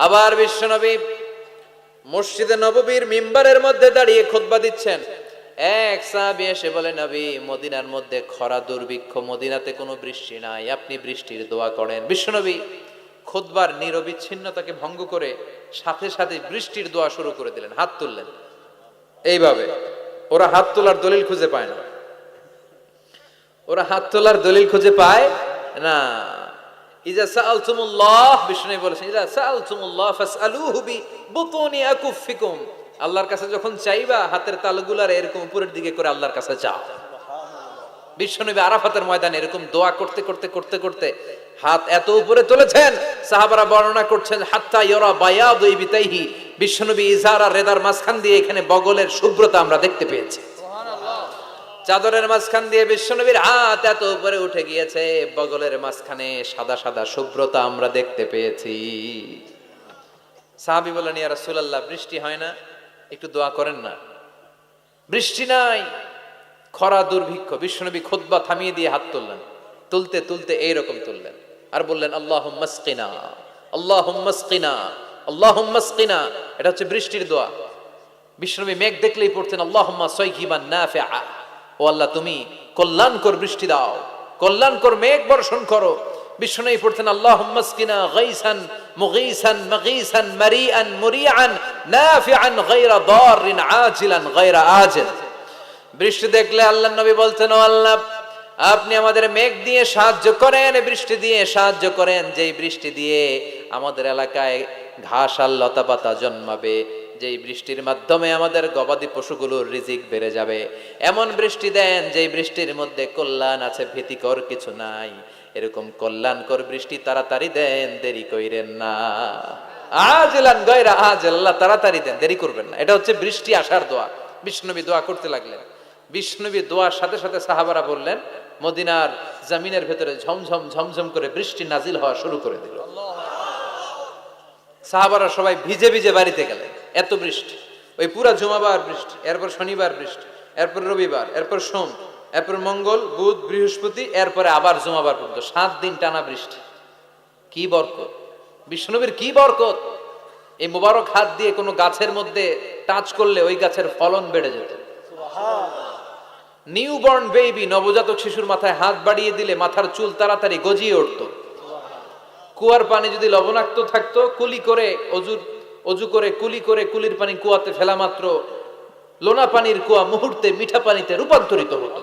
আবার বিশ্বনবী মসজিদে নববীর মিম্বারের মধ্যে দাঁড়িয়ে খুতবা দিচ্ছেন। এক সাহাবী এসে বলে, নবী, মদিনার মধ্যে খরা দুর্ভিক্ষ, মদিনাতে কোনো বৃষ্টি নাই, আপনি বৃষ্টির দোয়া করেন। বিশ্বনবী খুতবার নিরবিচ্ছিন্নতাকে ভঙ্গ করে সাথে সাথে বৃষ্টির দোয়া শুরু করে দিলেন, হাত তুললেন। এইভাবে ওরা হাত তোলার দলিল খুঁজে পায় না, ওরা হাত তোলার দলিল খুঁজে পায় না। ইজা সাআলতুমুল্লাহ, বিষ্ণু বলেছেন, ইজা সাআলতুমুল্লাহ ফাসআলুহু বিবুতুনি আকুফিকুম, আল্লাহর কাছে যখন চাইবা হাতের তালুগুলার এরকম উপরের দিকে করে আল্লাহর কাছে চাও। বিশ্বনবী আরাফাতের ময়দানে এরকম দোয়া করতে করতে করতে করতে হাত এত উপরে তুলেছেন, সাহাবারা বর্ণনা করছেন, হাত্তা ইয়ারা বায়াদু ইবতাইহি, বিশ্বনবী ইজার আর রেদার মাঝখান দিয়ে এখানে বগলের শুভ্রতা আমরা দেখতে পেয়েছি। চাদরের মাঝখান দিয়ে বিশ্বনবীর হাত এত উপরে উঠে গিয়েছে, বগলের মাঝখানে সাদা সাদা শুভ্রতা আমরা দেখতে পেয়েছি। সাহাবী বলেন, ইয়া রাসূলুল্লাহ, বৃষ্টি হয় না, একটু দোয়া করেন না। বৃষ্টি নাই, খরা দুর্ভিক্ষ। বিশ্বনবী খুতবা থামিয়ে দিয়ে হাত তুললেন, তুলতে তুলতে এইরকম তুললেন আর বললেন, আল্লাহুম্মা আসকিনা, আল্লাহুম্মা আসকিনা, আল্লাহুম্মা আসকিনা। এটা হচ্ছে বৃষ্টির দোয়া। বিশ্বনবী মেঘ দেখলেই পড়তেন, আল্লাহুম্মা সাইয়িবান নাফিআ, ও আল্লাহ তুমি কল্যাণকর বৃষ্টি দাও, কল্যাণকর মেঘ বর্ষণ করো। বিশ্বনবী পড়তেন, আল্লাহুম্মা আসকিনা গাইসান মুগীসান মাগীসান মারিআন মুরিআন নাফিআন গায়রা দাররিন আজিলান গায়রা আজিল। বৃষ্টি দেখলে আল্লাহর নবী বলতেন, ও আল্লাহ, আপনি আমাদের মেঘ দিয়ে সাহায্য করেন, বৃষ্টি দিয়ে সাহায্য করেন, যেই বৃষ্টি দিয়ে আমাদের এলাকায় ঘাস আর লতা পাতা জন্মাবে, যেই বৃষ্টির মাধ্যমে আমাদের গবাদি পশুগুলোর রিজিক বেড়ে যাবে। এমন বৃষ্টি দেন যেই বৃষ্টির মধ্যে কল্যাণ আছে, ভীতিকর কিছু নাই। এরকম কল্যাণকর বৃষ্টি তাড়াতাড়ি দেন, দেরি কইরেন না। আজিলান গায়রা আজিল, আল্লাহ তাড়াতাড়ি দেন, দেরি করবেন না। এটা হচ্ছে বৃষ্টি আসার দোয়া। বিষ্ণুনবী দোয়া করতে লাগলেন। বিষ্ণুনবী দোয়ার সাথে সাথে সাহাবারা বললেন, মদিনার জমিনের ভেতরে ঝমঝম ঝমঝম করে বৃষ্টি নাজিল হওয়া শুরু করে দিল। সাহাবারা সবাই ভিজে ভিজে বাড়িতে গেলেন, এত বৃষ্টি। ওই পুরা জুমাবার বৃষ্টি, এরপর শনিবার বৃষ্টি, এরপর রবিবার, এরপর সোম, এরপর মঙ্গল, বুধ, বৃহস্পতি, এরপরে আবার জুমাবার পর্যন্ত 7 দিন টানা বৃষ্টি। কি বরকত! বিষ্ণুনবীর কি বরকত! এই মুবারক হাত দিয়ে কোনো গাছের মধ্যে টাচ করলে ওই গাছের ফলন বেড়ে যেত। নিউবর্ন বেবি, নবজাতক শিশুর মাথায় হাত বাড়িয়ে দিলে মাথার চুল তাড়াতাড়ি গজিয়ে উঠত। কুয়ার পানি যদি লবণাক্ত থাকতো, কুলি করে অজু করে কুলি করে কুলির পানি কুয়াতে ফেলা মাত্র লোনা পানির কুয়া মুহূর্তে মিঠা পানিতে রূপান্তরিত হতো।